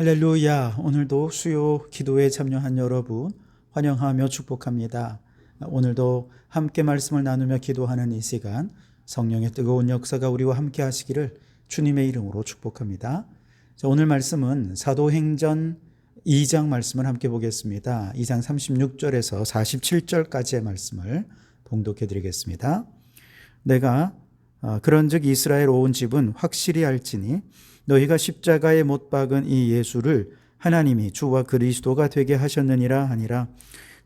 할렐루야. 오늘도 수요 기도에 참여한 여러분 환영하며 축복합니다. 오늘도 함께 말씀을 나누며 기도하는 이 시간, 성령의 뜨거운 역사가 우리와 함께 하시기를 주님의 이름으로 축복합니다. 오늘 말씀은 사도행전 2장 말씀을 함께 보겠습니다. 2장 36절에서 47절까지의 말씀을 봉독해 드리겠습니다. 내가 그런즉 이스라엘 온 집은 확실히 알지니 너희가 십자가에 못 박은 이 예수를 하나님이 주와 그리스도가 되게 하셨느니라 하니라.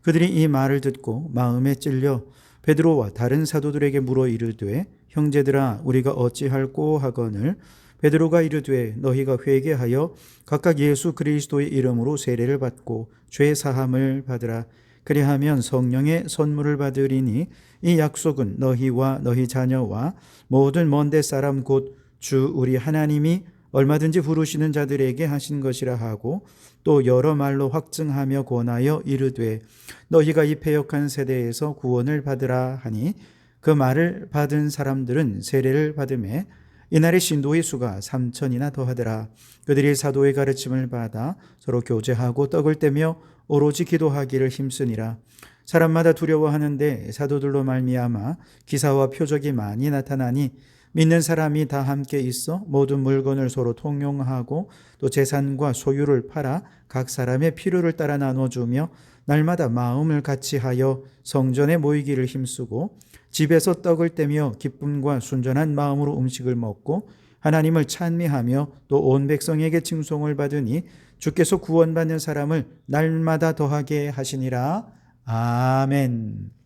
그들이 이 말을 듣고 마음에 찔려 베드로와 다른 사도들에게 물어 이르되 형제들아 우리가 어찌할꼬 하거늘 베드로가 이르되 너희가 회개하여 각각 예수 그리스도의 이름으로 세례를 받고 죄 사함을 받으라. 그리하면 성령의 선물을 받으리니 이 약속은 너희와 너희 자녀와 모든 먼데 사람 곧 주 우리 하나님이 얼마든지 부르시는 자들에게 하신 것이라 하고 또 여러 말로 확증하며 권하여 이르되 너희가 이 패역한 세대에서 구원을 받으라 하니 그 말을 받은 사람들은 세례를 받음에 이날의 신도의 수가 3,000이나 더하더라. 그들이 사도의 가르침을 받아 서로 교제하고 떡을 떼며 오로지 기도하기를 힘쓰니라. 사람마다 두려워하는데 사도들로 말미암아 기사와 표적이 많이 나타나니 믿는 사람이 다 함께 있어 모든 물건을 서로 통용하고 또 재산과 소유를 팔아 각 사람의 필요를 따라 나눠주며 날마다 마음을 같이하여 성전에 모이기를 힘쓰고 집에서 떡을 떼며 기쁨과 순전한 마음으로 음식을 먹고 하나님을 찬미하며 또 온 백성에게 칭송을 받으니 주께서 구원받는 사람을 날마다 더하게 하시니라. 아멘.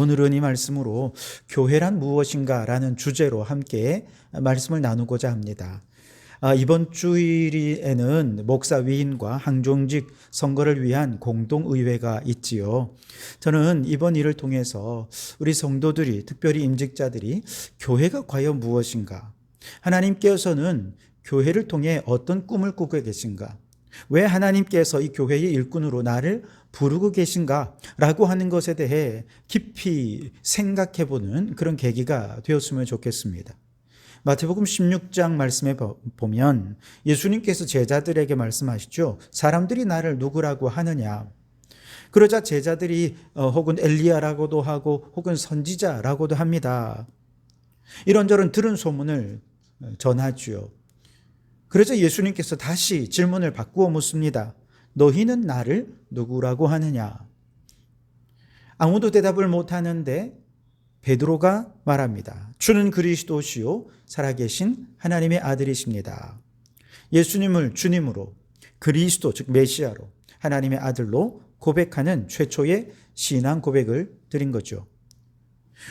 오늘은 이 말씀으로 교회란 무엇인가 라는 주제로 함께 말씀을 나누고자 합니다. 이번 주일에는 목사 위임과 항종직 선거를 위한 공동의회가 있지요. 저는 이번 일을 통해서 우리 성도들이, 특별히 임직자들이 교회가 과연 무엇인가, 하나님께서는 교회를 통해 어떤 꿈을 꾸고 계신가, 왜 하나님께서 이 교회의 일꾼으로 나를 부르고 계신가 라고 하는 것에 대해 깊이 생각해보는 그런 계기가 되었으면 좋겠습니다. 마태복음 16장 말씀에 보면 예수님께서 제자들에게 말씀하시죠. 사람들이 나를 누구라고 하느냐. 그러자 제자들이 혹은 엘리야라고도 하고 혹은 선지자라고도 합니다. 이런저런 들은 소문을 전하죠. 그래서 예수님께서 다시 질문을 바꾸어 묻습니다. 너희는 나를 누구라고 하느냐? 아무도 대답을 못하는데 베드로가 말합니다. 주는 그리스도시요 살아계신 하나님의 아들이십니다. 예수님을 주님으로, 그리스도 즉 메시아로, 하나님의 아들로 고백하는 최초의 신앙 고백을 드린 거죠.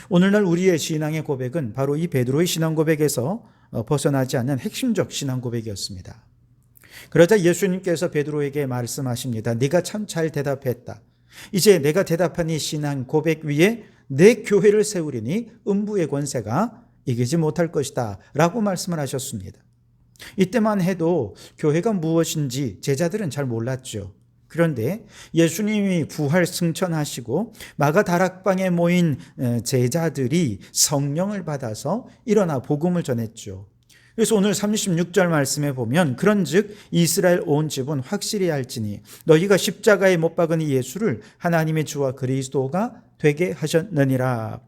오늘날 우리의 신앙의 고백은 바로 이 베드로의 신앙 고백에서 벗어나지 않는 핵심적 신앙 고백이었습니다. 그러자 예수님께서 베드로에게 말씀하십니다. 네가 참 잘 대답했다. 이제 내가 대답한 이 신앙 고백 위에 내 교회를 세우리니 음부의 권세가 이기지 못할 것이다 라고 말씀을 하셨습니다. 이때만 해도 교회가 무엇인지 제자들은 잘 몰랐죠. 그런데 예수님이 부활 승천하시고 마가 다락방에 모인 제자들이 성령을 받아서 일어나 복음을 전했죠. 그래서 오늘 36절 말씀에 보면 그런즉 이스라엘 온 집은 확실히 알지니 너희가 십자가에 못 박은 이 예수를 하나님의 주와 그리스도가 되게 하셨느니라.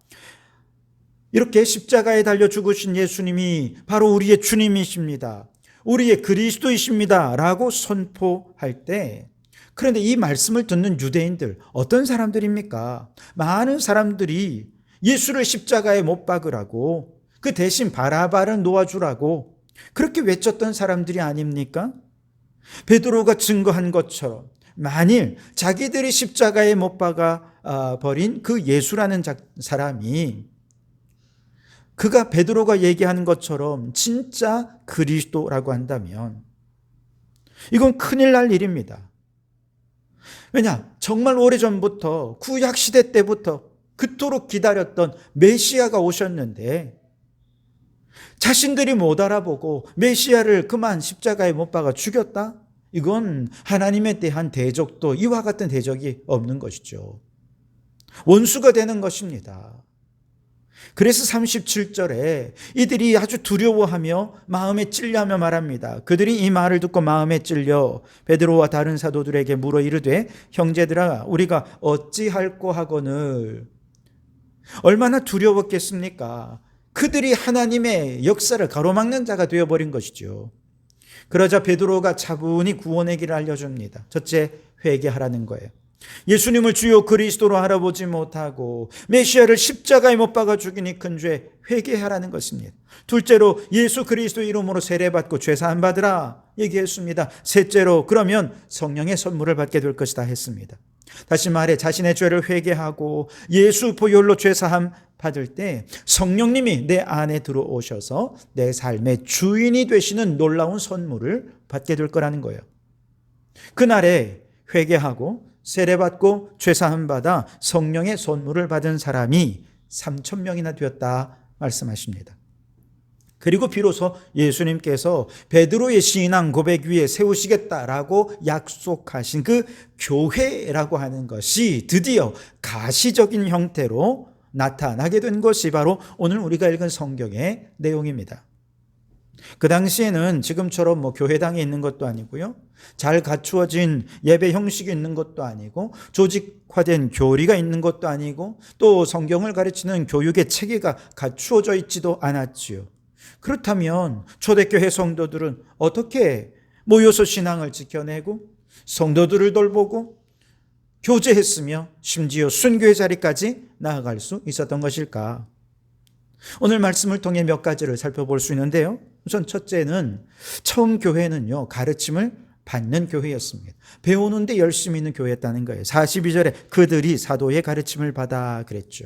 이렇게 십자가에 달려 죽으신 예수님이 바로 우리의 주님이십니다. 우리의 그리스도이십니다 라고 선포할 때, 그런데 이 말씀을 듣는 유대인들 어떤 사람들입니까? 많은 사람들이 예수를 십자가에 못 박으라고, 그 대신 바라바를 놓아주라고 그렇게 외쳤던 사람들이 아닙니까? 베드로가 증거한 것처럼 만일 자기들이 십자가에 못 박아 버린 그 예수라는 사람이, 그가 베드로가 얘기하는 것처럼 진짜 그리스도라고 한다면 이건 큰일 날 일입니다. 왜냐? 정말 오래전부터 구약시대 때부터 그토록 기다렸던 메시아가 오셨는데 자신들이 못 알아보고 메시아를 그만 십자가에 못 박아 죽였다? 이건 하나님에 대한 대적도 이와 같은 대적이 없는 것이죠. 원수가 되는 것입니다. 그래서 37절에 이들이 아주 두려워하며 마음에 찔려하며 말합니다. 그들이 이 말을 듣고 마음에 찔려 베드로와 다른 사도들에게 물어 이르되 형제들아 우리가 어찌할꼬 하거늘. 얼마나 두려웠겠습니까? 그들이 하나님의 역사를 가로막는 자가 되어버린 것이죠. 그러자 베드로가 차분히 구원의 길을 알려줍니다. 첫째, 회개하라는 거예요. 예수님을 주요 그리스도로 알아보지 못하고 메시아를 십자가에 못 박아 죽이니 큰 죄, 회개하라는 것입니다. 둘째로 예수 그리스도 이름으로 세례받고 죄사함 받으라 얘기했습니다. 셋째로 그러면 성령의 선물을 받게 될 것이다 했습니다. 다시 말해 자신의 죄를 회개하고 예수 보혈로 죄사함 받을 때 성령님이 내 안에 들어오셔서 내 삶의 주인이 되시는 놀라운 선물을 받게 될 거라는 거예요. 그날에 회개하고 세례받고 죄사함 받아 성령의 선물을 받은 사람이 3,000명이나 되었다 말씀하십니다. 그리고 비로소 예수님께서 베드로의 신앙 고백 위에 세우시겠다라고 약속하신 그 교회라고 하는 것이 드디어 가시적인 형태로 나타나게 된 것이 바로 오늘 우리가 읽은 성경의 내용입니다. 그 당시에는 지금처럼 교회당이 있는 것도 아니고요, 잘 갖추어진 예배 형식이 있는 것도 아니고, 조직화된 교리가 있는 것도 아니고, 또 성경을 가르치는 교육의 체계가 갖추어져 있지도 않았지요. 그렇다면 초대교회 성도들은 어떻게 모여서 신앙을 지켜내고 성도들을 돌보고 교제했으며 심지어 순교의 자리까지 나아갈 수 있었던 것일까? 오늘 말씀을 통해 몇 가지를 살펴볼 수 있는데요. 우선 첫째는 처음 교회는요, 가르침을 받는 교회였습니다. 배우는데 열심히 있는 교회였다는 거예요. 42절에 그들이 사도의 가르침을 받아 그랬죠.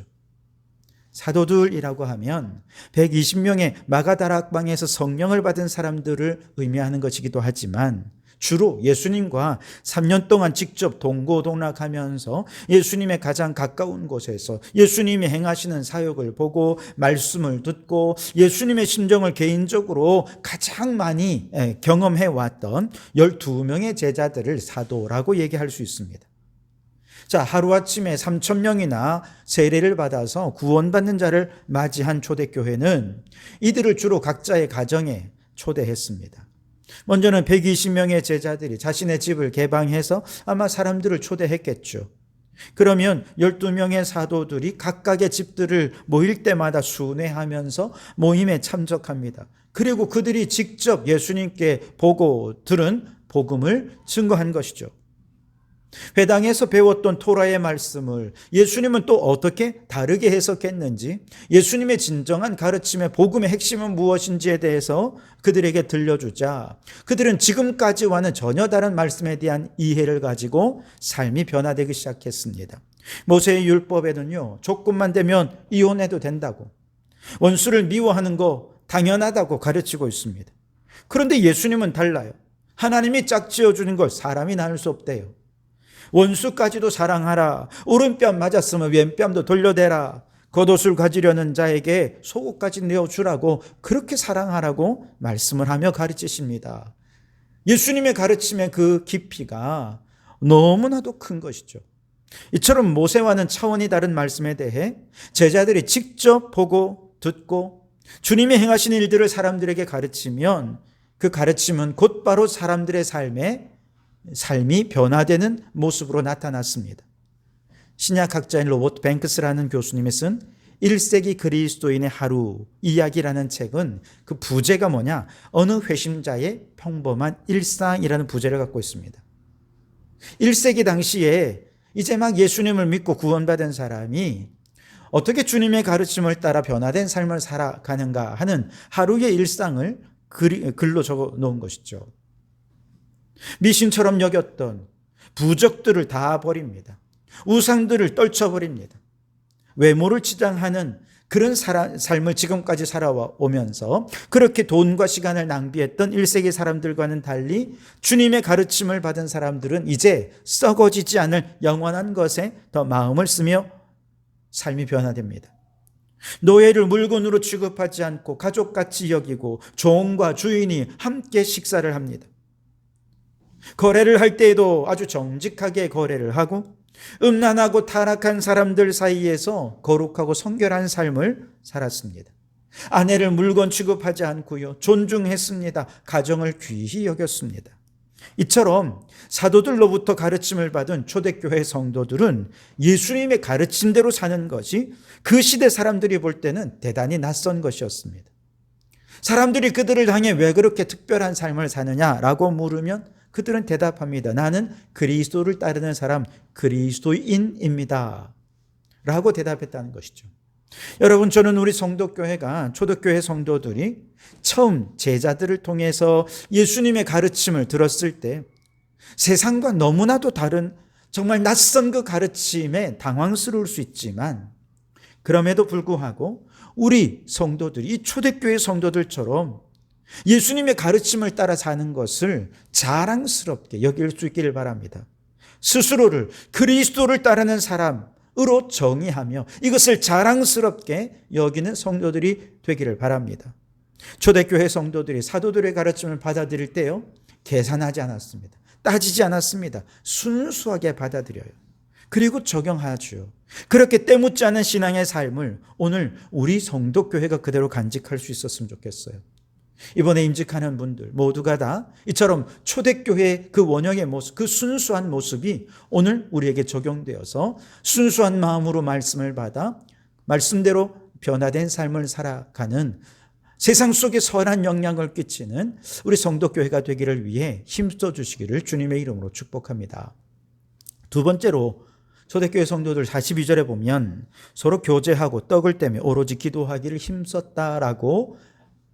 사도들이라고 하면 120명의 마가다락방에서 성령을 받은 사람들을 의미하는 것이기도 하지만 주로 예수님과 3년 동안 직접 동고동락하면서 예수님의 가장 가까운 곳에서 예수님이 행하시는 사역을 보고 말씀을 듣고 예수님의 심정을 개인적으로 가장 많이 경험해 왔던 12명의 제자들을 사도라고 얘기할 수 있습니다. 자, 하루아침에 3,000명이나 세례를 받아서 구원받는 자를 맞이한 초대교회는 이들을 주로 각자의 가정에 초대했습니다. 먼저는 120명의 제자들이 자신의 집을 개방해서 아마 사람들을 초대했겠죠. 그러면 12명의 사도들이 각각의 집들을 모일 때마다 순회하면서 모임에 참석합니다. 그리고 그들이 직접 예수님께 보고 들은 복음을 증거한 것이죠. 회당에서 배웠던 토라의 말씀을 예수님은 또 어떻게 다르게 해석했는지, 예수님의 진정한 가르침의 복음의 핵심은 무엇인지에 대해서 그들에게 들려주자 그들은 지금까지와는 전혀 다른 말씀에 대한 이해를 가지고 삶이 변화되기 시작했습니다. 모세의 율법에는요, 조건만 되면 이혼해도 된다고, 원수를 미워하는 거 당연하다고 가르치고 있습니다. 그런데 예수님은 달라요. 하나님이 짝지어주는 걸 사람이 나눌 수 없대요. 원수까지도 사랑하라. 오른뺨 맞았으면 왼뺨도 돌려대라. 겉옷을 가지려는 자에게 속옷까지 내어주라고, 그렇게 사랑하라고 말씀을 하며 가르치십니다. 예수님의 가르침의 그 깊이가 너무나도 큰 것이죠. 이처럼 모세와는 차원이 다른 말씀에 대해 제자들이 직접 보고 듣고 주님이 행하신 일들을 사람들에게 가르치면 그 가르침은 곧바로 사람들의 삶이 변화되는 모습으로 나타났습니다. 신약학자인 로버트 뱅크스라는 교수님이 쓴 1세기 그리스도인의 하루 이야기라는 책은 그 부제가 뭐냐? 어느 회심자의 평범한 일상이라는 부제를 갖고 있습니다. 1세기 당시에 이제 막 예수님을 믿고 구원받은 사람이 어떻게 주님의 가르침을 따라 변화된 삶을 살아가는가 하는 하루의 일상을 글로 적어 놓은 것이죠. 미신처럼 여겼던 부적들을 다 버립니다. 우상들을 떨쳐버립니다. 외모를 치장하는 그런 삶을 지금까지 살아오면서 그렇게 돈과 시간을 낭비했던 1세기 사람들과는 달리 주님의 가르침을 받은 사람들은 이제 썩어지지 않을 영원한 것에 더 마음을 쓰며 삶이 변화됩니다. 노예를 물건으로 취급하지 않고 가족같이 여기고 종과 주인이 함께 식사를 합니다. 거래를 할 때에도 아주 정직하게 거래를 하고 음란하고 타락한 사람들 사이에서 거룩하고 성결한 삶을 살았습니다. 아내를 물건 취급하지 않고요, 존중했습니다. 가정을 귀히 여겼습니다. 이처럼 사도들로부터 가르침을 받은 초대교회 성도들은 예수님의 가르침대로 사는 것이 그 시대 사람들이 볼 때는 대단히 낯선 것이었습니다. 사람들이 그들을 향해 왜 그렇게 특별한 삶을 사느냐라고 물으면 그들은 대답합니다. 나는 그리스도를 따르는 사람, 그리스도인입니다 라고 대답했다는 것이죠. 여러분, 저는 우리 성도교회가, 초대교회 성도들이 처음 제자들을 통해서 예수님의 가르침을 들었을 때 세상과 너무나도 다른 정말 낯선 그 가르침에 당황스러울 수 있지만, 그럼에도 불구하고 우리 성도들이, 이 초대교회 성도들처럼 예수님의 가르침을 따라 사는 것을 자랑스럽게 여길 수 있기를 바랍니다. 스스로를 그리스도를 따르는 사람으로 정의하며 이것을 자랑스럽게 여기는 성도들이 되기를 바랍니다. 초대교회 성도들이 사도들의 가르침을 받아들일 때요, 계산하지 않았습니다. 따지지 않았습니다. 순수하게 받아들여요. 그리고 적용하죠. 그렇게 때묻지 않은 신앙의 삶을 오늘 우리 성도교회가 그대로 간직할 수 있었으면 좋겠어요. 이번에 임직하는 분들 모두가 다 이처럼 초대교회의 그 원형의 모습, 그 순수한 모습이 오늘 우리에게 적용되어서 순수한 마음으로 말씀을 받아 말씀대로 변화된 삶을 살아가는, 세상 속에 선한 영향을 끼치는 우리 성도교회가 되기를 위해 힘써 주시기를 주님의 이름으로 축복합니다. 두 번째로 초대교회 성도들 42절에 보면 서로 교제하고 떡을 떼며 오로지 기도하기를 힘썼다라고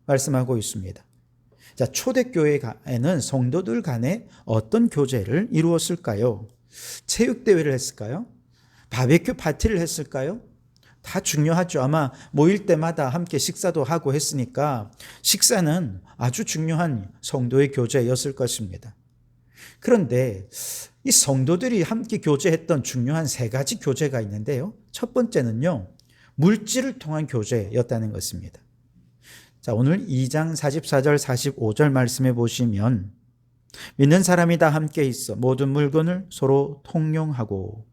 말씀하고 있습니다. 자, 초대교회에는 성도들 간에 어떤 교제를 이루었을까요? 체육대회를 했을까요? 바베큐 파티를 했을까요? 다 중요하죠. 아마 모일 때마다 함께 식사도 하고 했으니까 식사는 아주 중요한 성도의 교제였을 것입니다. 그런데 이 성도들이 함께 교제했던 중요한 세 가지 교제가 있는데요. 첫 번째는요, 물질을 통한 교제였다는 것입니다. 자, 오늘 2장 44절 45절 말씀해 보시면 믿는 사람이 다 함께 있어 모든 물건을 서로 통용하고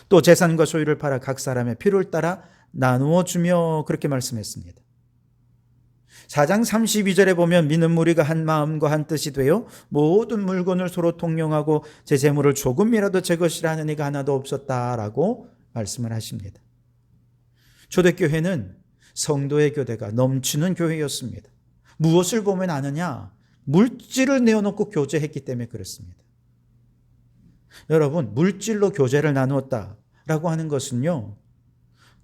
또 재산과 소유를 팔아 각 사람의 필요를 따라 나누어 주며, 그렇게 말씀했습니다. 4장 32절에 보면 믿는 무리가 한 마음과 한 뜻이 되어 모든 물건을 서로 통용하고 제 재물을 조금이라도 제 것이라 하는 이가 하나도 없었다라고 말씀을 하십니다. 초대교회는 성도의 교대가 넘치는 교회였습니다. 무엇을 보면 아느냐? 물질을 내어놓고 교제했기 때문에 그렇습니다. 여러분, 물질로 교제를 나누었다라고 하는 것은요,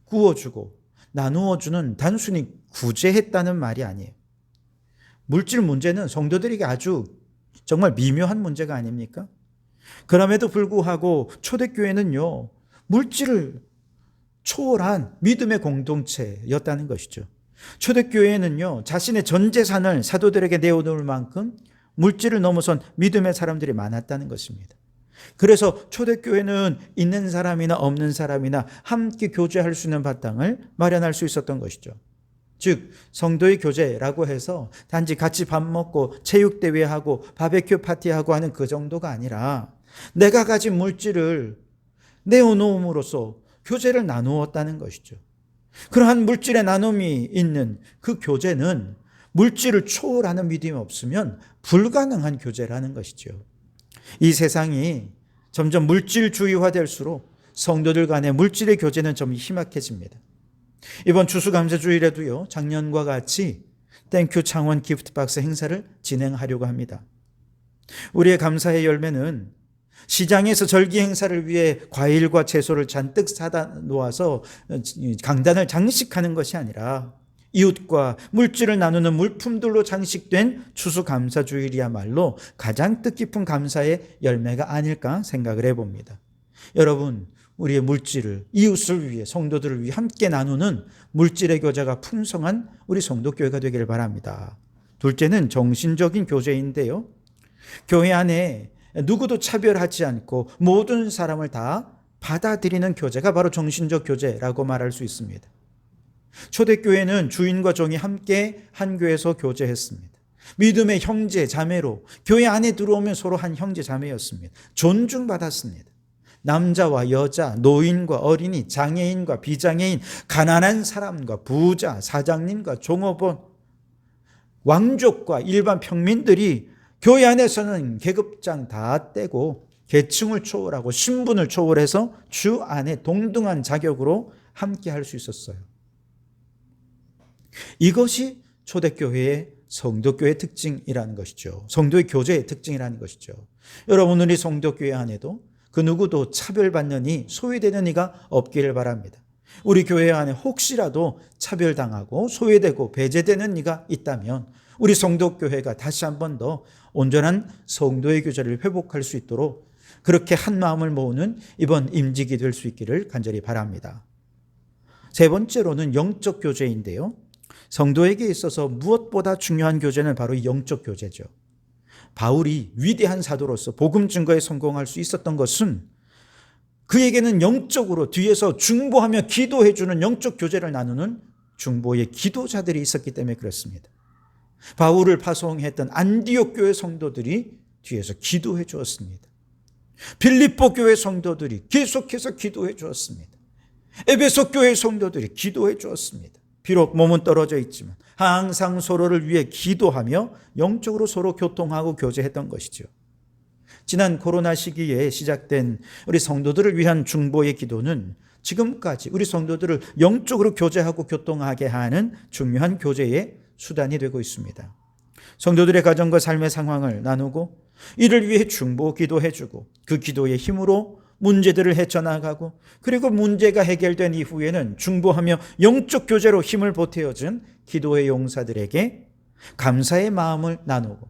구워주고 나누어주는, 단순히 구제했다는 말이 아니에요. 물질 문제는 성도들에게 아주 정말 미묘한 문제가 아닙니까? 그럼에도 불구하고 초대교회는요, 물질을 초월한 믿음의 공동체였다는 것이죠. 초대교회에는요, 자신의 전 재산을 사도들에게 내어놓을 만큼 물질을 넘어선 믿음의 사람들이 많았다는 것입니다. 그래서 초대교회는 있는 사람이나 없는 사람이나 함께 교제할 수 있는 바탕을 마련할 수 있었던 것이죠. 즉, 성도의 교제라고 해서 단지 같이 밥 먹고 체육대회하고 바베큐 파티하고 하는 그 정도가 아니라 내가 가진 물질을 내어놓음으로써 교제를 나누었다는 것이죠. 그러한 물질의 나눔이 있는 그 교제는 물질을 초월하는 믿음이 없으면 불가능한 교제라는 것이죠. 이 세상이 점점 물질주의화될수록 성도들 간의 물질의 교제는 좀 희박해집니다. 이번 추수감사주일에도요, 작년과 같이 땡큐 창원 기프트박스 행사를 진행하려고 합니다. 우리의 감사의 열매는 시장에서 절기 행사를 위해 과일과 채소를 잔뜩 사다 놓아서 강단을 장식하는 것이 아니라 이웃과 물질을 나누는 물품들로 장식된 추수감사주일이야말로 가장 뜻깊은 감사의 열매가 아닐까 생각을 해봅니다. 여러분, 우리의 물질을 이웃을 위해, 성도들을 위해 함께 나누는 물질의 교제가 풍성한 우리 성도교회가 되기를 바랍니다. 둘째는 정신적인 교제인데요, 교회 안에 누구도 차별하지 않고 모든 사람을 다 받아들이는 교제가 바로 정신적 교제라고 말할 수 있습니다. 초대교회는 주인과 종이 함께 한 교회에서 교제했습니다. 믿음의 형제 자매로 교회 안에 들어오면 서로 한 형제 자매였습니다. 존중받았습니다. 남자와 여자, 노인과 어린이, 장애인과 비장애인, 가난한 사람과 부자, 사장님과 종업원, 왕족과 일반 평민들이 교회 안에서는 계급장 다 떼고 계층을 초월하고 신분을 초월해서 주 안에 동등한 자격으로 함께 할 수 있었어요. 이것이 초대교회의 성도교회의 특징이라는 것이죠. 성도의 교제의 특징이라는 것이죠. 여러분, 우리 성도교회 안에도 그 누구도 차별받는 이, 소외되는 이가 없기를 바랍니다. 우리 교회 안에 혹시라도 차별당하고 소외되고 배제되는 이가 있다면 우리 성도교회가 다시 한 번 더 온전한 성도의 교제를 회복할 수 있도록 그렇게 한 마음을 모으는 이번 임직이 될 수 있기를 간절히 바랍니다. 세 번째로는 영적 교제인데요. 성도에게 있어서 무엇보다 중요한 교제는 바로 이 영적 교제죠. 바울이 위대한 사도로서 복음 증거에 성공할 수 있었던 것은 그에게는 영적으로 뒤에서 중보하며 기도해 주는 영적 교제를 나누는 중보의 기도자들이 있었기 때문에 그렇습니다. 바울을 파송했던 안디옥 교회 성도들이 뒤에서 기도해 주었습니다. 빌립보 교회 성도들이 계속해서 기도해 주었습니다. 에베소 교회 성도들이 기도해 주었습니다. 비록 몸은 떨어져 있지만 항상 서로를 위해 기도하며 영적으로 서로 교통하고 교제했던 것이죠. 지난 코로나 시기에 시작된 우리 성도들을 위한 중보의 기도는 지금까지 우리 성도들을 영적으로 교제하고 교통하게 하는 중요한 교제의 수단이 되고 있습니다. 성도들의 가정과 삶의 상황을 나누고 이를 위해 중보 기도해주고 그 기도의 힘으로 문제들을 헤쳐나가고 그리고 문제가 해결된 이후에는 중보하며 영적 교제로 힘을 보태어준 기도의 용사들에게 감사의 마음을 나누고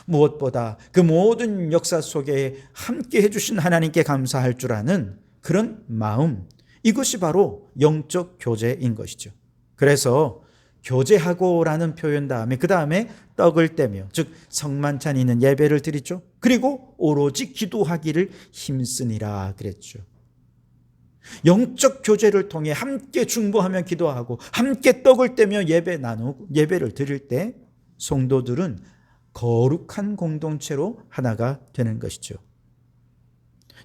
무엇보다 그 모든 역사 속에 함께 해주신 하나님께 감사할 줄 아는 그런 마음, 이것이 바로 영적 교제인 것이죠. 그래서 교제하고라는 표현 다음에 그 다음에 떡을 떼며 즉 성만찬 있는 예배를 드리죠. 그리고 오로지 기도하기를 힘쓰니라 그랬죠. 영적 교제를 통해 함께 중보하며 기도하고 함께 떡을 떼며 예배를 드릴 때 성도들은 거룩한 공동체로 하나가 되는 것이죠.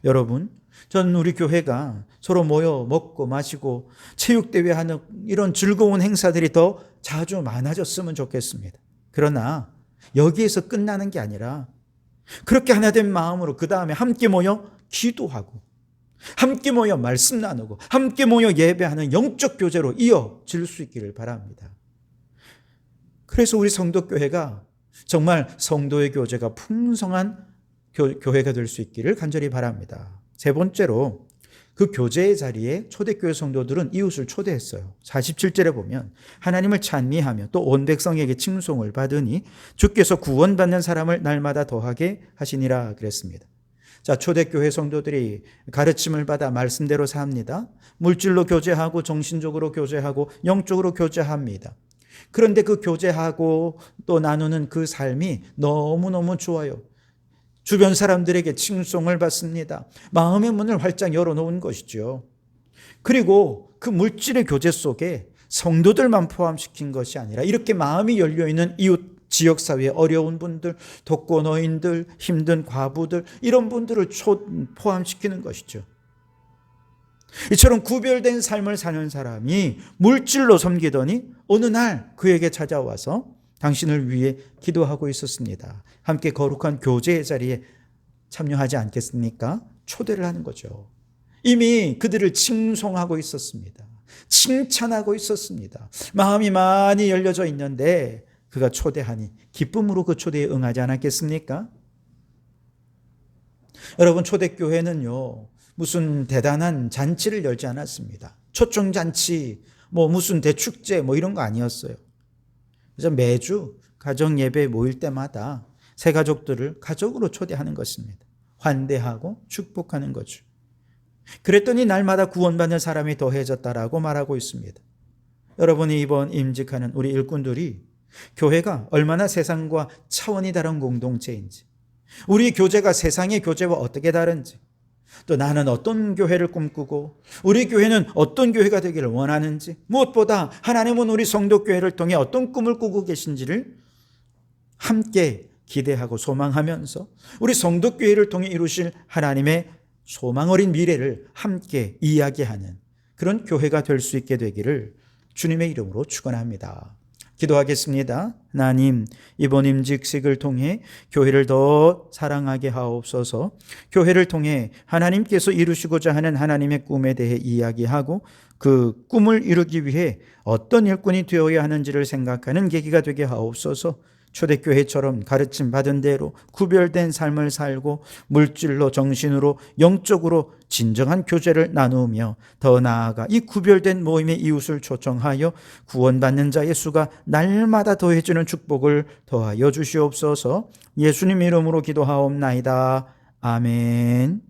여러분, 저는 우리 교회가 서로 모여 먹고 마시고 체육대회 하는 이런 즐거운 행사들이 더 자주 많아졌으면 좋겠습니다. 그러나 여기에서 끝나는 게 아니라 그렇게 하나 된 마음으로 그 다음에 함께 모여 기도하고 함께 모여 말씀 나누고 함께 모여 예배하는 영적 교제로 이어질 수 있기를 바랍니다. 그래서 우리 성도교회가 정말 성도의 교제가 풍성한 교회가 될 수 있기를 간절히 바랍니다. 세 번째로 그 교제의 자리에 초대교회 성도들은 이웃을 초대했어요. 47절에 보면 하나님을 찬미하며 또 온 백성에게 칭송을 받으니 주께서 구원받는 사람을 날마다 더하게 하시니라 그랬습니다. 자, 초대교회 성도들이 가르침을 받아 말씀대로 삽니다. 물질로 교제하고 정신적으로 교제하고 영적으로 교제합니다. 그런데 그 교제하고 또 나누는 그 삶이 너무너무 좋아요. 주변 사람들에게 칭송을 받습니다. 마음의 문을 활짝 열어놓은 것이죠. 그리고 그 물질의 교제 속에 성도들만 포함시킨 것이 아니라 이렇게 마음이 열려있는 이웃 지역사회의 어려운 분들, 독거노인들, 힘든 과부들 이런 분들을 포함시키는 것이죠. 이처럼 구별된 삶을 사는 사람이 물질로 섬기더니 어느 날 그에게 찾아와서 당신을 위해 기도하고 있었습니다. 함께 거룩한 교제의 자리에 참여하지 않겠습니까? 초대를 하는 거죠. 이미 그들을 칭송하고 있었습니다. 칭찬하고 있었습니다. 마음이 많이 열려져 있는데 그가 초대하니 기쁨으로 그 초대에 응하지 않았겠습니까? 여러분, 초대교회는요 무슨 대단한 잔치를 열지 않았습니다. 초청잔치, 무슨 대축제 이런 거 아니었어요. 그래서 매주 가정 예배에 모일 때마다 새 가족들을 가족으로 초대하는 것입니다. 환대하고 축복하는 거죠. 그랬더니 날마다 구원받는 사람이 더해졌다라고 말하고 있습니다. 여러분이 이번 임직하는 우리 일꾼들이 교회가 얼마나 세상과 차원이 다른 공동체인지, 우리 교제가 세상의 교제와 어떻게 다른지, 또 나는 어떤 교회를 꿈꾸고 우리 교회는 어떤 교회가 되기를 원하는지, 무엇보다 하나님은 우리 성도교회를 통해 어떤 꿈을 꾸고 계신지를 함께 기대하고 소망하면서 우리 성도교회를 통해 이루실 하나님의 소망 어린 미래를 함께 이야기하는 그런 교회가 될 수 있게 되기를 주님의 이름으로 축원합니다. 기도하겠습니다. 하나님, 이번 임직식을 통해 교회를 더 사랑하게 하옵소서. 교회를 통해 하나님께서 이루시고자 하는 하나님의 꿈에 대해 이야기하고 그 꿈을 이루기 위해 어떤 일꾼이 되어야 하는지를 생각하는 계기가 되게 하옵소서. 초대교회처럼 가르침 받은 대로 구별된 삶을 살고 물질로 정신으로 영적으로 진정한 교제를 나누며 더 나아가 이 구별된 모임의 이웃을 초청하여 구원받는 자의 수가 날마다 더해지는 축복을 더하여 주시옵소서. 예수님 이름으로 기도하옵나이다. 아멘.